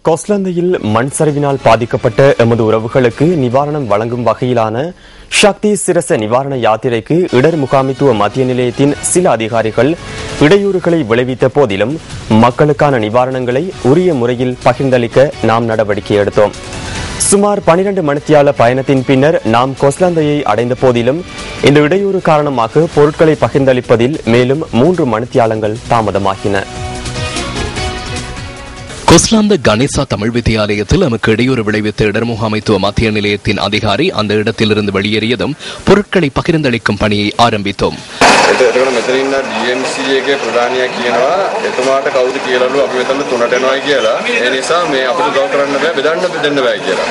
ஸ்கொட்லாந்தில் மண் சரிவினால் பாதிக்கப்பட்ட எமது உறவுகளுக்கு நிவாரணம் வழங்கும் வகையிலான சக்தி சிரச நிவாரண யாத்திரைக்கு இடர் முகாமித்துவ மத்திய நிலையத்தின் சில அதிகாரிகள் இடையூறுகளை விளைவித்த போதிலும் மக்களுக்கான நிவாரணங்களை உரிய முறையில் பகிர்ந்தளிக்க நாம் நடவடிக்கை எடுத்தோம். சுமார் 12 மணித்தியால பயணத்தின் பின்னர் நாம் ஸ்கொட்லாந்தை அடைந்த போதிலும் இந்த இடையூறு காரணமாக பொருட்களை பகிர்ந்தளிப்பதில் மேலும் 3 மணித்தியாலங்கள் தாமதமாகின. கொஸ்லாந்த கணேசா தமிழ் வித்தியாலயத்தில் நமக்கு இடையூறு விளைவித்த இடர் முகாமைத்துவ மத்திய நிலையத்தின் அதிகாரி அந்த இடத்திலிருந்து வெளியேறியதும் பொருட்களை பகிர்ந்தளிக்கும் பணியை ஆரம்பித்தோம். එතකොට මෙතන ඉන්න DMC එකේ ප්‍රධානියා කියනවා එතුමාට කවුද කියලාලු අපි මෙතන තුනට එනවා කියලා. ඒ නිසා මේ අපිට උදව් කරන්න බෑ බෙදන්න දෙන්න බෑ කියලා.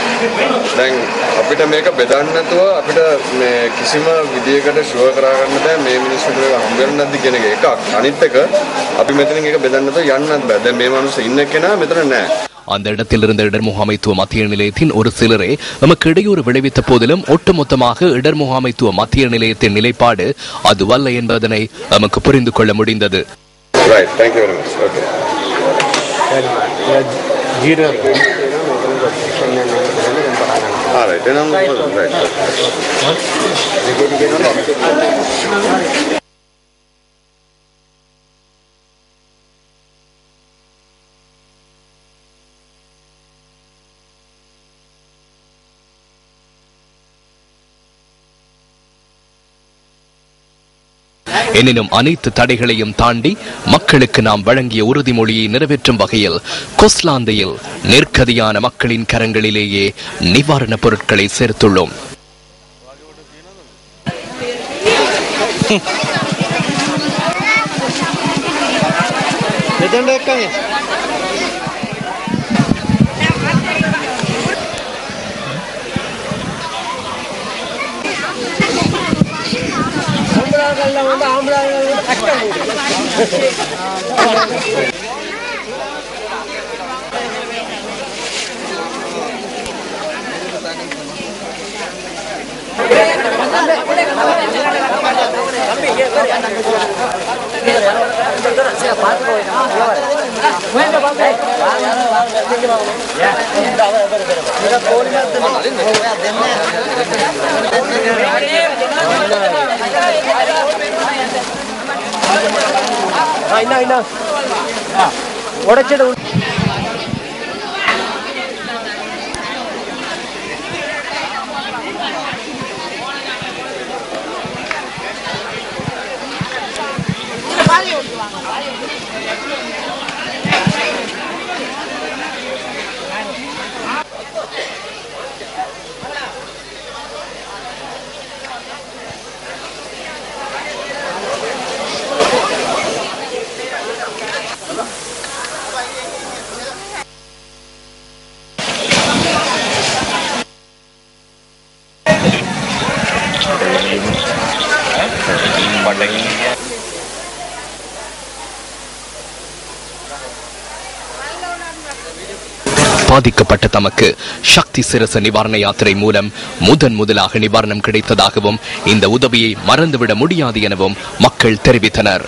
දැන් අපිට මේක බෙදන්න නැතුව අපිට මේ කිසිම විදියකට ෂුවර් කරා ගන්න බෑ මේ මිනිස්සුන්ට මේක හම්බ වෙන්නේ නැද්ද කියන එක එකක්. අනිත් එක අපි මෙතනින් එක බෙදන්න නැතුව යන්නත් බෑ. දැන් මේ මිනිස්සු ඉන්න කෙනා මෙතන නැහැ. அந்த இடத்தில் இருந்த இடர் முகாமைத்துவ மத்திய நிலையத்தின் ஒரு சிலரே நமக்கு இடையூறு விளைவித்த போதிலும் ஒட்டுமொத்தமாக இடர் முகாமைத்துவ மத்திய நிலையத்தின் நிலைப்பாடு அதுவல்ல என்பதனை நமக்கு புரிந்து கொள்ள முடிந்தது. எனினும் அனைத்து தடைகளையும் தாண்டி மக்களுக்கு நாம் வழங்கிய உறுதிமொழியை நிறைவேற்றும் வகையில் கொஸ்லாந்தையில் நெருக்கடியான மக்களின் கரங்களிலேயே நிவாரணப் பொருட்களை சேர்த்துள்ளோம். பாதிக்கப்பட்ட தமக்கு சக்தி சிரச நிவாரண யாத்திரை மூலம் முதலாக நிவாரணம் கிடைத்ததாகவும் இந்த உதவியை மறந்துவிட முடியாது எனவும் மக்கள் தெரிவித்தனர்.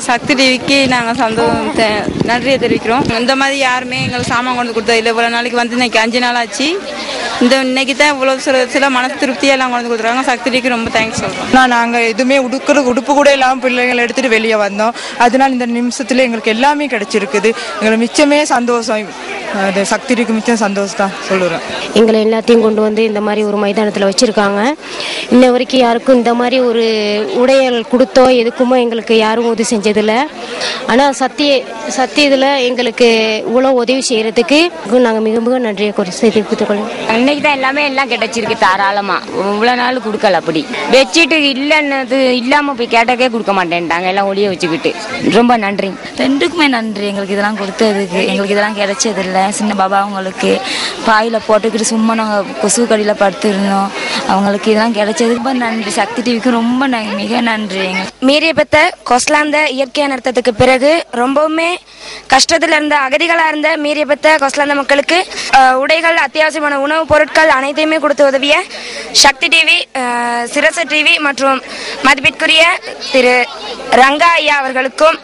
சக்தி டிவிக்கு நாங்கள் நன்றியை தெரிவிக்கிறோம். இந்த மாதிரி யாருமே எங்களுக்கு சாமான் கொண்டு கொடுத்தது இல்லை. இவ்வளோ நாளைக்கு வந்து இன்னைக்கு 5 நாள் ஆச்சு. இன்னைக்கு தான் இவ்வளோ சில மனசு திருப்தியாக எல்லாம் கொண்டு கொடுத்துருக்காங்க. சக்தி டிவிக்கு ரொம்ப தேங்க்ஸ் சொல்கிறோம். நாங்கள் எதுவுமே உடுப்பு கூட இல்லாமல் பிள்ளைங்களை எடுத்துகிட்டு வெளியே வந்தோம். அதனால் இந்த நிமிஷத்தில் எங்களுக்கு எல்லாமே கிடைச்சிருக்குது. எங்களுக்கு மிச்சமே சந்தோஷம். அது சக்தி டிவிக்கு மிச்சம் சந்தோஷம் தான் சொல்லுறேன். எங்களை எல்லாத்தையும் கொண்டு வந்து இந்த மாதிரி ஒரு மைதானத்தில் வச்சுருக்காங்க. இன்ன வரைக்கும் யாருக்கும் இந்த மாதிரி ஒரு உடையல் கொடுத்தோ எதுக்குமோ எங்களுக்கு யாரும் உதவி செஞ்சதில்லை. ஆனால் சத்திய இதில் எங்களுக்கு இவ்வளோ உதவி செய்கிறதுக்கு நாங்கள் மிக மிக நன்றியை தெரிவித்துக் கொள்ளும். இன்னைக்கு தான் எல்லாம் கிடைச்சிருக்கு தாராளமாக. இவ்வளோ நாள் கொடுக்கல. அப்படி வச்சுட்டு இல்லைன்னது இல்லாமல் போய் கேட்டக்கே கொடுக்க மாட்டேன்ட்டாங்க. எல்லாம் ஒளிய வச்சுக்கிட்டு ரொம்ப நன்றி. ரெண்டுக்குமே நன்றி. எங்களுக்கு இதெல்லாம் கொடுத்ததுக்கு. எங்களுக்கு இதெல்லாம் கிடைச்சதில்லை. சின்ன பாபா அவங்களுக்கு பாயில் போட்டுக்கிட்டு சும்மா நாங்கள் கொசு கடியில் படுத்துருந்தோம். அவங்களுக்கு இதெல்லாம் கிடைச்சதுக்கு ரொம்ப நன்றி. சக்தி டிவிக்கு ரொம்ப மிக நன்றி. மீறிய பெற்ற கொஸ்லாந்த இயற்கை அனர்த்தத்துக்கு பிறகு ரொம்பவுமே கஷ்டத்தில் இருந்த அகதிகளாக இருந்த மீறிய பெற்ற கொஸ்லாந்த மக்களுக்கு உடைகள், அத்தியாவசியமான உணவுப் பொருட்கள் பொருட்கள் அனைத்தையுமே கொடுத்து உதவிய சக்தி டிவி, சிரச டிவி மற்றும் மதிப்பிற்குரிய திரு ரங்கா ஐயா அவர்களுக்கும்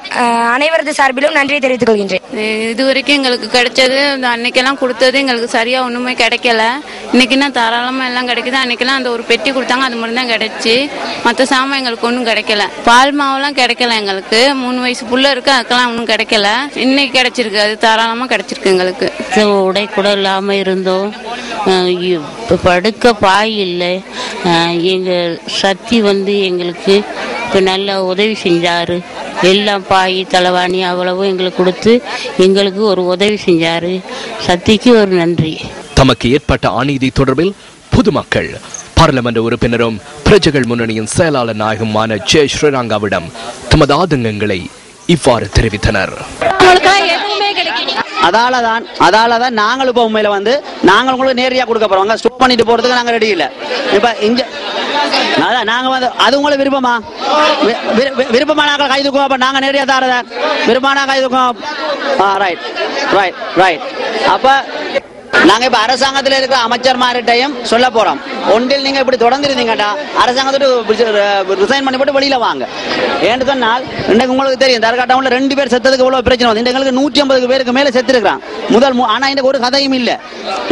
அனைவரது சார்பிலும் நன்றி தெரிவித்துக் கொள்கின்றேன். இதுவரைக்கும் எங்களுக்கு கிடைச்சது அன்னைக்கெல்லாம் கொடுத்தது எங்களுக்கு சரியா ஒண்ணுமே கிடைக்கல. இன்னைக்குன்னா தாராளமா எல்லாம் கிடைக்குது. அன்னைக்கெல்லாம் அந்த ஒரு பெட்டி கொடுத்தாங்க, அது மட்டும் தான் கிடைச்சி. மற்ற சாமான் எங்களுக்கு ஒன்றும் கிடைக்கல. பால் மாவெல்லாம் கிடைக்கல. எங்களுக்கு 3 வயசு புள்ள இருக்கு, அதுக்கெல்லாம் ஒன்றும் கிடைக்கல. இன்னைக்கு கிடைச்சிருக்கு, அது தாராளமா கிடைச்சிருக்கு எங்களுக்கு. உடை கூட இல்லாமல் இருந்தோம். படுக்க பாய் இல்லை. எங்கள் சக்தி எங்களுக்கு இப்போ நல்ல உதவி செஞ்சார். எல்லாம் பாய் தலைவாணி அவ்வளவும் எங்களுக்கு கொடுத்து எங்களுக்கு ஒரு உதவி செஞ்சார். சக்திக்கு ஒரு நன்றி. தமக்கு ஏற்பட்ட அநீதி தொடர்பில் பொதுமக்கள் பார்லிமெண்ட் உறுப்பினரும் பிரஜைகள் முன்னணியின் செயலாளர் நாயகமான ஜே ஸ்ரீரங்காவிடம் தமது ஆதங்கங்களை இவ்வாறு தெரிவித்தனர். அதாலதான் நாங்கள் இப்போ உண்மையில நாங்கள் உங்களுக்கு நேரடியாக கொடுக்க போறோம். ஸ்டாப் பண்ணிட்டு போறதுக்கு நாங்க ரெடி இல்லை. இப்ப இங்க நாங்க அது உங்களுக்கு விருப்பமா நாங்கள் கைதுக்கோம். அப்ப நாங்க நேரடியாக தாரதா விருப்பமான கைதுக்கோம். Right right right. அப்ப நாங்க இப்ப அரசாங்கத்தில் இருக்கிற அமைச்சர்மார்கிட்டையும் சொல்ல போறோம். ஒன்றில் நீங்க இப்படி தொடர்ந்து இருந்தீங்கடா அரசாங்கத்தோடு ரிசைன் பண்ணி போட்டு வெளியில வாங்க. ஏன்னு சொன்னால் இன்றைக்கு உங்களுக்கு தெரியும் தர்காட்டவுன்ல 2 பேர் செத்ததுக்கு இவ்வளவு பிரச்சனை வந்து எங்களுக்கு 150 பேருக்கு மேல செத்து இருக்கிறான் ஆனா இந்த ஒரு கதையும் இல்ல.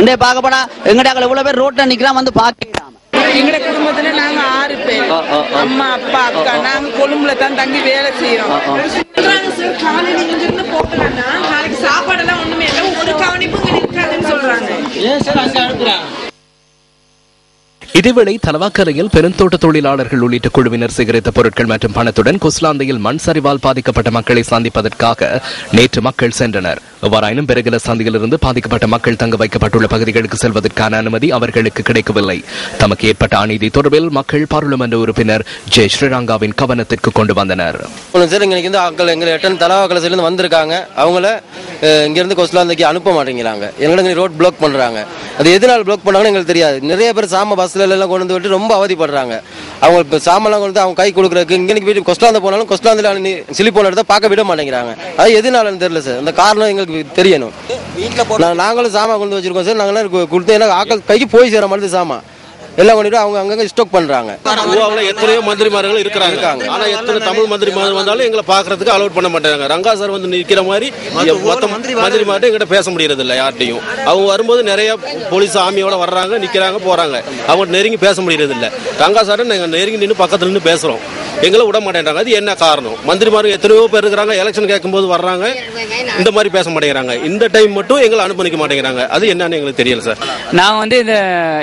இன்றைய பார்க்க போனா எங்கடாக்கள் இவ்வளவு பேர் ரோட்ல நிக்கிறான் வந்து பாக்கலாம். எங்க குடும்பத்துல நாங்க 6 பேர், அம்மா அப்பா அக்கா. நாங்க கொழும்புல தான் தங்கி வேலை செய்யறோம். நாளைக்கு சாப்பாடு எல்லாம் ஒண்ணுமே இல்லை, ஒரு கவனிப்பும் இருக்காதுன்னு சொல்றாங்க. ஏன் சார் அங்க அனுப்புறாங்க? இதேவேளை தலவாக்கரையில் பெருந்தோட்ட தொழிலாளர்கள் உள்ளிட்ட குழுவினர் சேகரித்த பொருட்கள் மற்றும் பணத்துடன் கொஸ்லாந்தையில் மண் சரிவால் பாதிக்கப்பட்ட மக்களை சந்திப்பதற்காக நேற்று மக்கள் சென்றனர். எவ்வாறாயினும் பெருகில சந்தையிலிருந்து பாதிக்கப்பட்ட மக்கள் தங்க வைக்கப்பட்டுள்ள பகுதிகளுக்கு செல்வதற்கான அனுமதி அவர்களுக்கு கிடைக்கவில்லை. தமக்கு ஏற்பட்ட அநீதி தொடர்பில் மக்கள் பாராளுமன்ற உறுப்பினர் ஜே ஸ்ரீரங்காவின் கவனத்திற்கு கொண்டு வந்தனர். தலவாக்கலையிலிருந்து வந்திருக்காங்க, அவங்கள இங்கிருந்து கொஸ்லாந்தைக்கு அனுப்ப மாட்டேங்கிறாங்க. எங்களுக்கு ரோட் பிளாக் பண்றாங்க. அது எதனால பிளாக் பண்ணாங்கன்னு எங்களுக்கு தெரியாது. நிறைய பேர் சாம பஸ்ல எல்லாம் கொண்டு வந்து விட்டு ரொம்ப அவதிப்படுறாங்க. அவங்க இப்போ சாமெல்லாம் கொண்டு அவங்க கை கொடுக்குறதுக்கு இங்கே போயிட்டு கொஸ்லாந்த போனாலும் கொஸ்லாந்தில் சிலிப்போன எடுத்தால் பார்க்க விட மாட்டேங்கிறாங்க. அது எதுனாலன்னு தெரியல சார். அந்த காரணம் எங்களுக்கு தெரியணும். நாங்களும் சாமான் கொண்டு வச்சிருக்கோம் சார். நாங்களாம் கொடுத்து ஏன்னா ஆக்கள் கைக்கு போய் சேர மாதிரி சாமான் எல்லாம் கொண்டு அவங்க அங்கங்க ஸ்டாக் பண்றாங்க. எத்தனையோ மந்திரிமார்கள் இருக்கிறாங்க. ஆனா எத்தனை தமிழ் மந்திரிமார்கள் வந்தாலும் எங்களை பாக்குறதுக்கு அலோட் பண்ண மாட்டாங்க. ரங்கா சார் வந்து நிற்கிற மாதிரி மந்திரிமார்ட்ட எங்கிட்ட பேச முடியறது இல்லை யார்ட்டையும். அவங்க வரும்போது நிறைய போலீஸ் ஆர்மியோட வர்றாங்க, நிக்கிறாங்க, போறாங்க. அவங்க நெருங்கி பேச முடியறது இல்லை. ரங்கா சார் நாங்க நெருங்கி நின்று பக்கத்துல நின்று பேசுறோம், எங்களை விட மாட்டேன்றாங்க. அது என்ன காரணம்? மந்திரிமார்கள் எத்தனையோ பேர் இருக்கிறாங்க, எலெக்ஷன் கேட்கும்போது வர்றாங்க, இந்த மாதிரி பேச மாட்டேங்கிறாங்க. இந்த டைம் மட்டும் எங்களை அனுமதிக்க மாட்டேங்கிறாங்க. அது என்னன்னு எங்களுக்கு தெரியல சார். நான் இந்த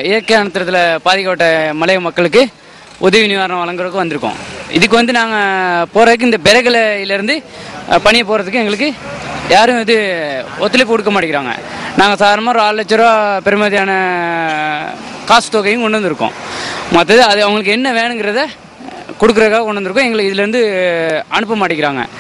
இயற்கை அனர்த்தத்துல பாதிக்கப்பட்ட மலைய மக்களுக்கு உதவி நிவாரணம் வழங்குறதுக்கு வந்திருக்கோம். இதுக்கு நாங்கள் போகிறதுக்கு இந்த பெரகலையிலேருந்து பணியை போகிறதுக்கு எங்களுக்கு யாரும் ஒத்துழைப்பு கொடுக்க மாட்டேங்கிறாங்க. நாங்கள் சாதாரணமாக ஒரு 6 லட்ச ரூபா பெருமதியான காசு தொகையும் கொண்டு வந்திருக்கோம். மற்றது அது அவங்களுக்கு என்ன வேணுங்கிறத கொடுக்குறதுக்காக கொண்டு வந்திருக்கோம். எங்களை இதுலேருந்து அனுப்ப மாட்டேங்கிறாங்க.